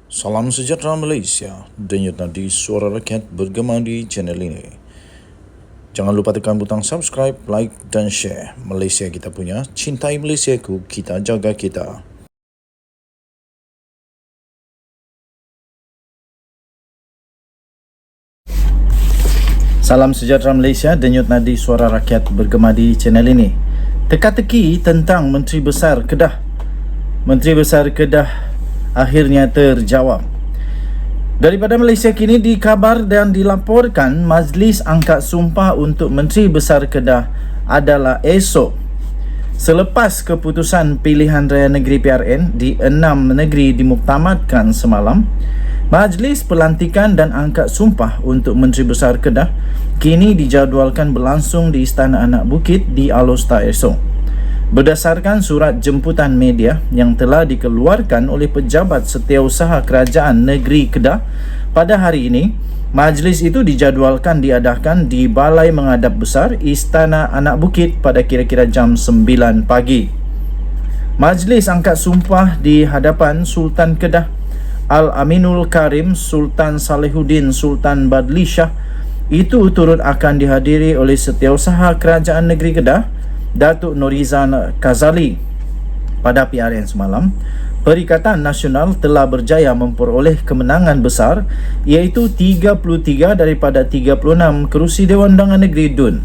Salam sejahtera Malaysia, denyut nadi suara rakyat bergema di channel ini. Jangan lupa tekan butang subscribe, like dan share. Malaysia kita punya, cintai Malaysiaku, kita jaga kita. Salam sejahtera Malaysia, denyut nadi suara rakyat bergema di channel ini. Teka-teki tentang Menteri Besar Kedah. Menteri Besar Kedah akhirnya terjawab. Daripada Malaysia Kini dikabar dan dilaporkan majlis angkat sumpah untuk Menteri Besar Kedah adalah esok. Selepas keputusan pilihan raya negeri PRN di 6 negeri dimuktamadkan semalam, majlis pelantikan dan angkat sumpah untuk Menteri Besar Kedah kini dijadualkan berlangsung di Istana Anak Bukit di Alor Setar esok. Berdasarkan surat jemputan media yang telah dikeluarkan oleh Pejabat Setiausaha Kerajaan Negeri Kedah pada hari ini, majlis itu dijadualkan diadakan di Balai Mengadap Besar Istana Anak Bukit pada kira-kira jam 9 pagi. Majlis angkat sumpah di hadapan Sultan Kedah Al-Aminul Karim Sultan Salihuddin Sultan Badli Shah itu turut akan dihadiri oleh Setiausaha Kerajaan Negeri Kedah Datuk Norizan Kazali. Pada PRN semalam, Perikatan Nasional telah berjaya memperoleh kemenangan besar iaitu 33 daripada 36 kerusi Dewan Undangan Negeri DUN.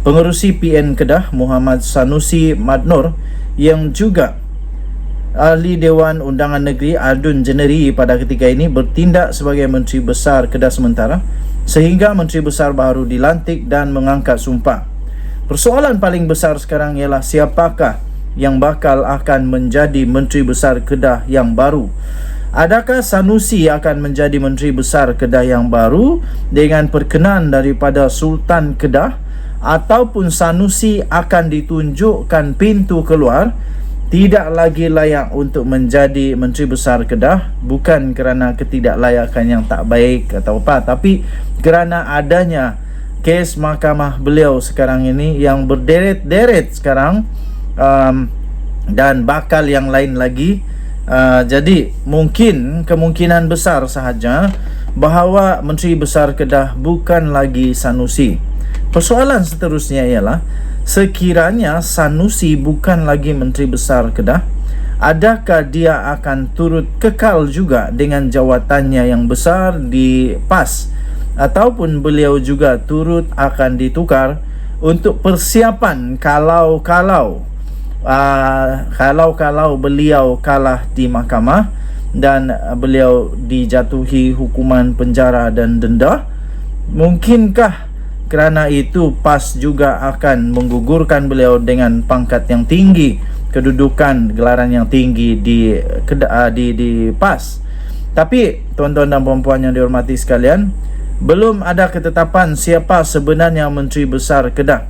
Pengerusi PN Kedah Muhammad Sanusi Madnor yang juga Ahli Dewan Undangan Negeri Adun Jeneri pada ketika ini bertindak sebagai Menteri Besar Kedah sementara sehingga Menteri Besar baru dilantik dan mengangkat sumpah. Persoalan paling besar sekarang ialah siapakah yang bakal akan menjadi Menteri Besar Kedah yang baru. Adakah Sanusi akan menjadi Menteri Besar Kedah yang baru dengan perkenan daripada Sultan Kedah, ataupun Sanusi akan ditunjukkan pintu keluar tidak lagi layak untuk menjadi Menteri Besar Kedah, bukan kerana ketidaklayakan yang tak baik atau apa, tapi kerana adanya kes mahkamah beliau sekarang ini yang berderet-deret sekarang, dan bakal yang lain lagi. Jadi mungkin kemungkinan besar sahaja bahawa Menteri Besar Kedah bukan lagi Sanusi. Persoalan seterusnya ialah, sekiranya Sanusi bukan lagi Menteri Besar Kedah, adakah dia akan turut kekal juga dengan jawatannya yang besar di PAS, ataupun beliau juga turut akan ditukar untuk persiapan kalau beliau kalah di mahkamah dan beliau dijatuhi hukuman penjara dan denda. Mungkinkah kerana itu PAS juga akan menggugurkan beliau dengan pangkat yang tinggi, kedudukan gelaran yang tinggi di PAS. Tapi tuan-tuan dan puan-puan yang dihormati sekalian, belum ada ketetapan siapa sebenarnya Menteri Besar Kedah.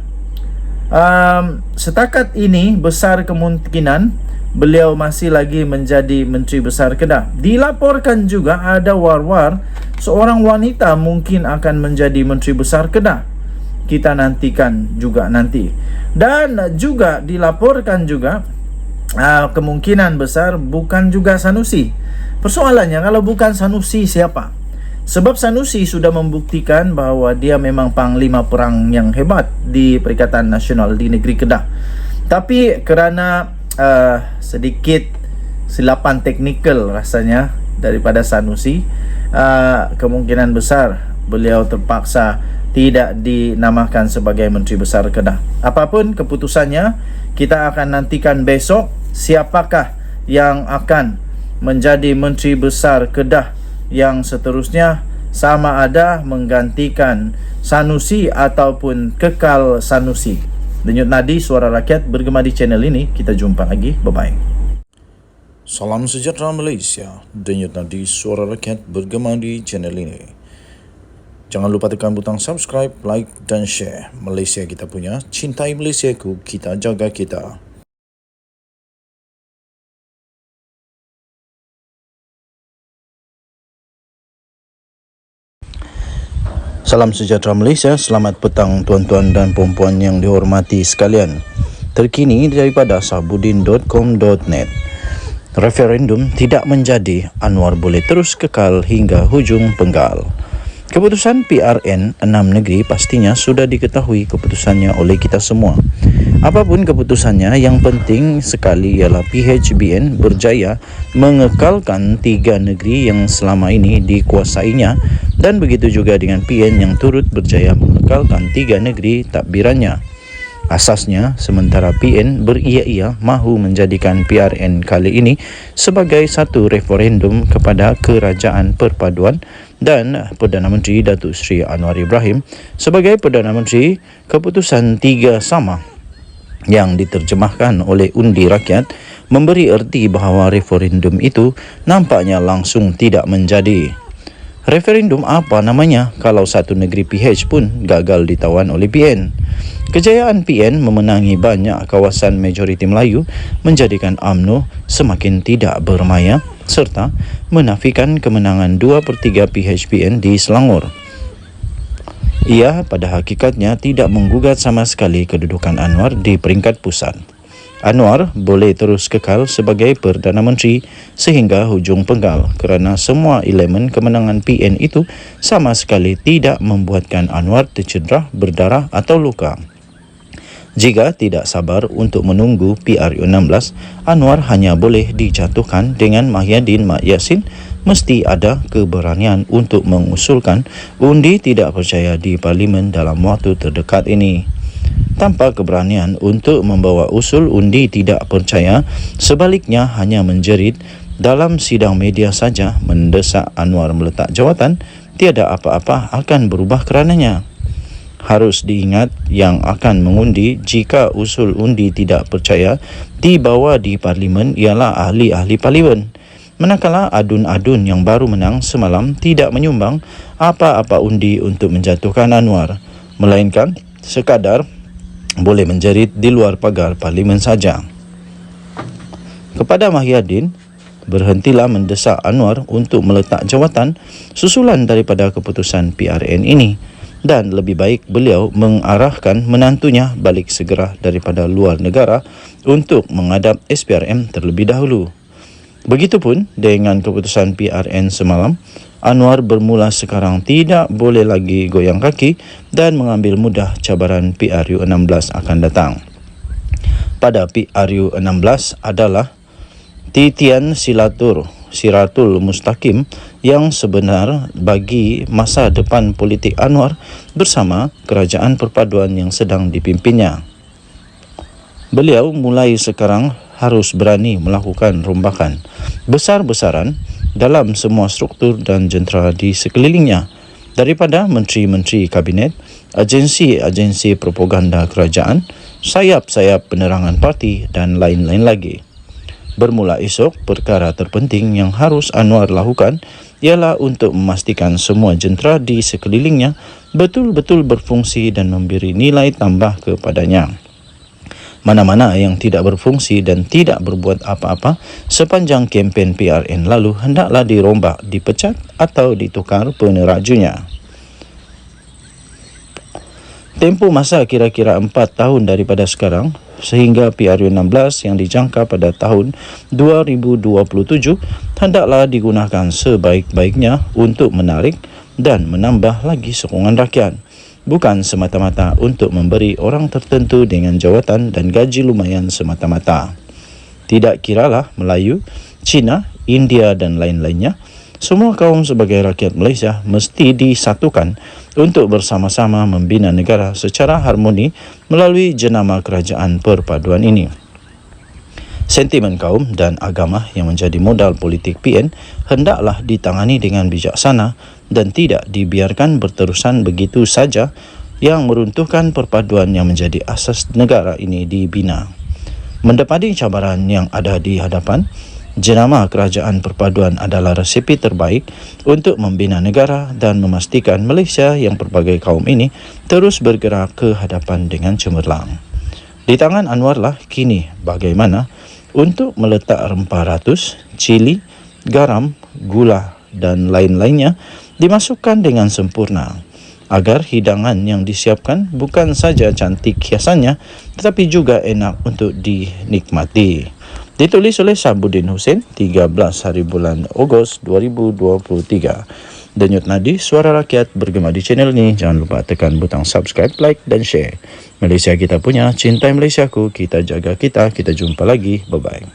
Setakat ini besar kemungkinan beliau masih lagi menjadi Menteri Besar Kedah. Dilaporkan juga ada war-war seorang wanita mungkin akan menjadi Menteri Besar Kedah. Kita nantikan juga nanti. Dan juga dilaporkan juga kemungkinan besar bukan juga Sanusi. Persoalannya, kalau bukan Sanusi siapa? Sebab Sanusi sudah membuktikan bahawa dia memang panglima perang yang hebat di Perikatan Nasional di negeri Kedah. Tapi kerana sedikit silapan teknikal rasanya daripada Sanusi, kemungkinan besar beliau terpaksa tidak dinamakan sebagai Menteri Besar Kedah. Apapun keputusannya, kita akan nantikan besok siapakah yang akan menjadi Menteri Besar Kedah yang seterusnya, sama ada menggantikan Sanusi ataupun kekal Sanusi. Denyut nadi suara rakyat bergema di channel ini. Kita jumpa lagi. Bye-bye. Salam sejahtera Malaysia, denyut nadi suara rakyat bergema di channel ini. Jangan lupa tekan butang subscribe, like dan share. Malaysia kita punya, cintai Malaysiaku, kita jaga kita. Salam sejahtera Malaysia, selamat petang tuan-tuan dan puan-puan yang dihormati sekalian. Terkini daripada sahbudin.com.net. Referendum tidak menjadi, Anwar boleh terus kekal hingga hujung penggal. Keputusan PRN 6 negeri pastinya sudah diketahui keputusannya oleh kita semua. Apapun keputusannya, yang penting sekali ialah PHBN berjaya mengekalkan 3 negeri yang selama ini dikuasainya, dan begitu juga dengan PN yang turut berjaya mengekalkan 3 negeri takbirannya. Asasnya, sementara PN beria-ia mahu menjadikan PRN kali ini sebagai satu referendum kepada Kerajaan Perpaduan dan Perdana Menteri Datuk Seri Anwar Ibrahim sebagai Perdana Menteri, keputusan 3 sama yang diterjemahkan oleh undi rakyat memberi erti bahawa referendum itu nampaknya langsung tidak menjadi. Referendum apa namanya kalau satu negeri PH pun gagal ditawan oleh PN? Kejayaan PN memenangi banyak kawasan majoriti Melayu menjadikan UMNO semakin tidak bermaya serta menafikan kemenangan 2/3 PHBN di Selangor. Ia pada hakikatnya tidak menggugat sama sekali kedudukan Anwar di peringkat pusat. Anwar boleh terus kekal sebagai Perdana Menteri sehingga hujung penggal kerana semua elemen kemenangan PN itu sama sekali tidak membuatkan Anwar tercedera, berdarah atau luka. Jika tidak sabar untuk menunggu PRU 16, Anwar hanya boleh dijatuhkan dengan Mahyadin Mat Yassin mesti ada keberanian untuk mengusulkan undi tidak percaya di Parlimen dalam waktu terdekat ini. Tanpa keberanian untuk membawa usul undi tidak percaya, sebaliknya hanya menjerit dalam sidang media saja mendesak Anwar meletak jawatan, tiada apa-apa akan berubah kerananya. Harus diingat yang akan mengundi jika usul undi tidak percaya dibawa di Parlimen ialah ahli-ahli Parlimen. Manakala adun-adun yang baru menang semalam tidak menyumbang apa-apa undi untuk menjatuhkan Anwar, melainkan sekadar boleh menjerit di luar pagar Parlimen saja. Kepada Mahyadin, berhentilah mendesak Anwar untuk meletak jawatan susulan daripada keputusan PRN ini, dan lebih baik beliau mengarahkan menantunya balik segera daripada luar negara untuk menghadap SPRM terlebih dahulu. Begitupun dengan keputusan PRN semalam, Anwar bermula sekarang tidak boleh lagi goyang kaki dan mengambil mudah cabaran PRU 16 akan datang. Pada PRU 16 adalah titian Siratul Mustaqim yang sebenar bagi masa depan politik Anwar bersama Kerajaan Perpaduan yang sedang dipimpinnya. Beliau mulai sekarang harus berani melakukan rombakan besar-besaran dalam semua struktur dan jentera di sekelilingnya, daripada menteri-menteri kabinet, agensi-agensi propaganda kerajaan, sayap-sayap penerangan parti dan lain-lain lagi. Bermula esok, perkara terpenting yang harus Anwar lakukan ialah untuk memastikan semua jentera di sekelilingnya betul-betul berfungsi dan memberi nilai tambah kepadanya. Mana-mana yang tidak berfungsi dan tidak berbuat apa-apa sepanjang kempen PRN lalu hendaklah dirombak, dipecat atau ditukar penerajunya. Tempoh masa kira-kira 4 tahun daripada sekarang sehingga PRU 16 yang dijangka pada tahun 2027 hendaklah digunakan sebaik-baiknya untuk menarik dan menambah lagi sokongan rakyat. Bukan semata-mata untuk memberi orang tertentu dengan jawatan dan gaji lumayan semata-mata. Tidak kiralah Melayu, Cina, India dan lain-lainnya, semua kaum sebagai rakyat Malaysia mesti disatukan untuk bersama-sama membina negara secara harmoni melalui jenama Kerajaan Perpaduan ini. Sentimen kaum dan agama yang menjadi modal politik PN hendaklah ditangani dengan bijaksana dan tidak dibiarkan berterusan begitu saja yang meruntuhkan perpaduan yang menjadi asas negara ini dibina. Mendapati cabaran yang ada di hadapan, jenama Kerajaan Perpaduan adalah resepi terbaik untuk membina negara dan memastikan Malaysia yang pelbagai kaum ini terus bergerak ke hadapan dengan cemerlang. Di tangan Anwarlah kini bagaimana untuk meletak rempah ratus, cili, garam, gula dan lain-lainnya dimasukkan dengan sempurna agar hidangan yang disiapkan bukan saja cantik hiasannya tetapi juga enak untuk dinikmati. Ditulis oleh Sabudin Hussein 13 hari bulan Ogos 2023. Denyut nadi suara rakyat bergema di channel ini. Jangan lupa tekan butang subscribe, like dan share. Malaysia kita punya, cintai Malaysiaku, kita jaga kita. Kita jumpa lagi. Bye-bye.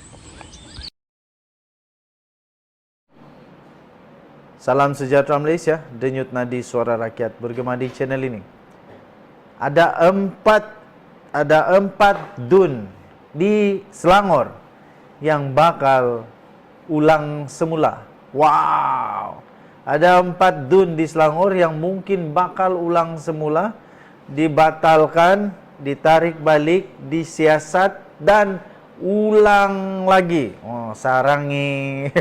Salam sejahtera Malaysia. Denyut nadi suara rakyat bergema di channel ini. Ada empat dun di Selangor yang bakal ulang semula. Wow. Ada 4 dun di Selangor yang mungkin bakal ulang semula, dibatalkan, ditarik balik, disiasat dan ulang lagi. Oh, sarangi.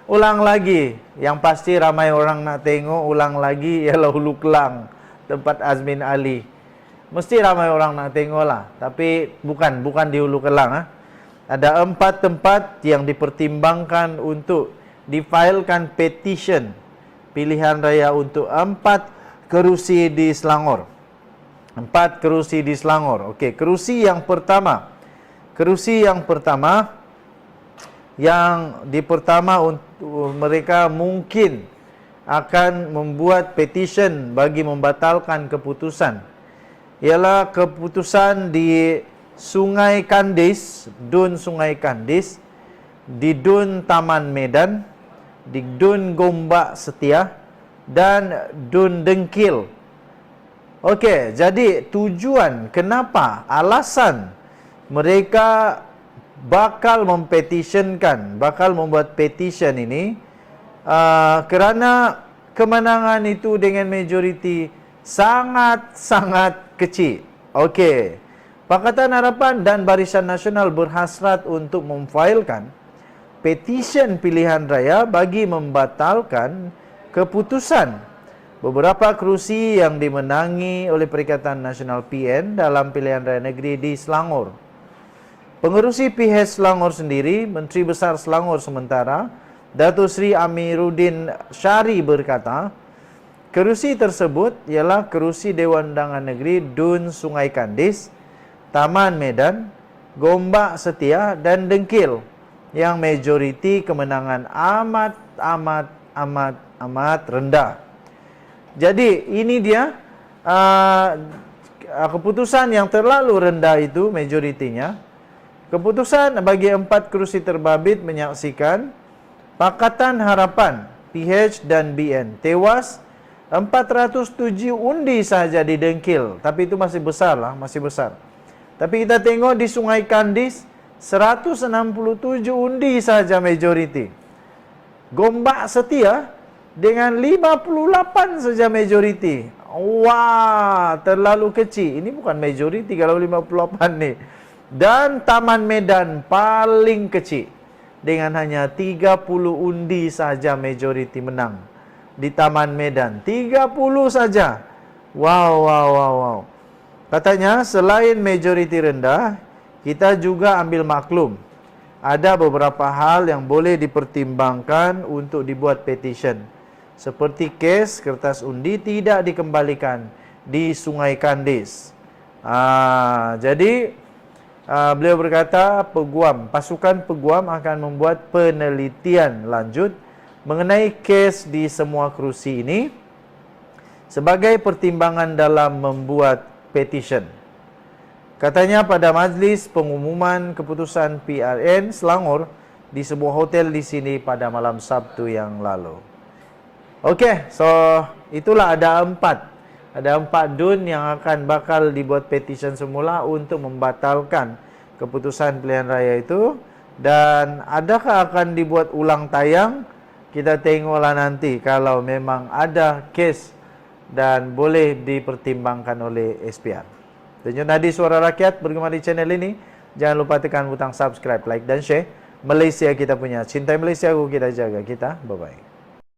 Ulang lagi. Yang pasti ramai orang nak tengok ulang lagi ialah Hulu Kelang, tempat Azmin Ali. Mesti ramai orang nak tengok lah. Tapi bukan di Hulu Kelang. Ada 4 tempat yang dipertimbangkan untuk difailkan petition pilihan raya untuk 4 kerusi di Selangor. 4 kerusi di Selangor. Okey, kerusi yang pertama untuk mereka mungkin akan membuat petition bagi membatalkan keputusan ialah keputusan di Sungai Kandis, Dun Sungai Kandis, di Dun Taman Medan, di Dun Gombak Setia dan Dun Dengkil. Okey, jadi tujuan kenapa, alasan mereka bakal mempetitionkan, bakal membuat petition ini kerana kemenangan itu dengan majoriti sangat-sangat kecil. Okey, Pakatan Harapan dan Barisan Nasional berhasrat untuk memfailkan petisyen pilihan raya bagi membatalkan keputusan beberapa kerusi yang dimenangi oleh Perikatan Nasional PN dalam pilihan raya negeri di Selangor. Pengerusi PH Selangor sendiri, Menteri Besar Selangor sementara, Datuk Seri Amiruddin Syari berkata, kerusi tersebut ialah kerusi Dewan Undangan Negeri Dun Sungai Kandis, Taman Medan, Gombak Setia dan Dengkil yang majoriti kemenangan amat rendah. Jadi ini dia keputusan yang terlalu rendah itu majoritinya. Keputusan bagi 4 kerusi terbabit menyaksikan Pakatan Harapan, PH dan BN tewas 407 undi sahaja di Dengkil. Tapi itu masih besar lah, masih besar. Tapi kita tengok di Sungai Kandis 167 undi sahaja majoriti. Gombak Setia dengan 58 saja majoriti. Wah, terlalu kecil. Ini bukan majoriti kalau 58 ni. Dan Taman Medan paling kecil dengan hanya 30 undi saja majoriti menang. Di Taman Medan 30 saja. Wow. Katanya selain majoriti rendah, kita juga ambil maklum ada beberapa hal yang boleh dipertimbangkan untuk dibuat petition. Seperti kes kertas undi tidak dikembalikan di Sungai Kandis. Jadi beliau berkata pasukan peguam akan membuat penelitian lanjut mengenai kes di semua kerusi ini sebagai pertimbangan dalam membuat petition. Katanya pada majlis pengumuman keputusan PRN Selangor di sebuah hotel di sini pada malam Sabtu yang lalu. Okey, so itulah ada 4 dun yang akan bakal dibuat petition semula untuk membatalkan keputusan pilihan raya itu. Dan adakah akan dibuat ulang tayang? Kita tengoklah nanti kalau memang ada kes dan boleh dipertimbangkan oleh SPR. Denyut nadi suara rakyat bergema di channel ini. Jangan lupa tekan butang subscribe, like dan share. Malaysia kita punya, cintai Malaysia, kita jaga kita. Bye-bye.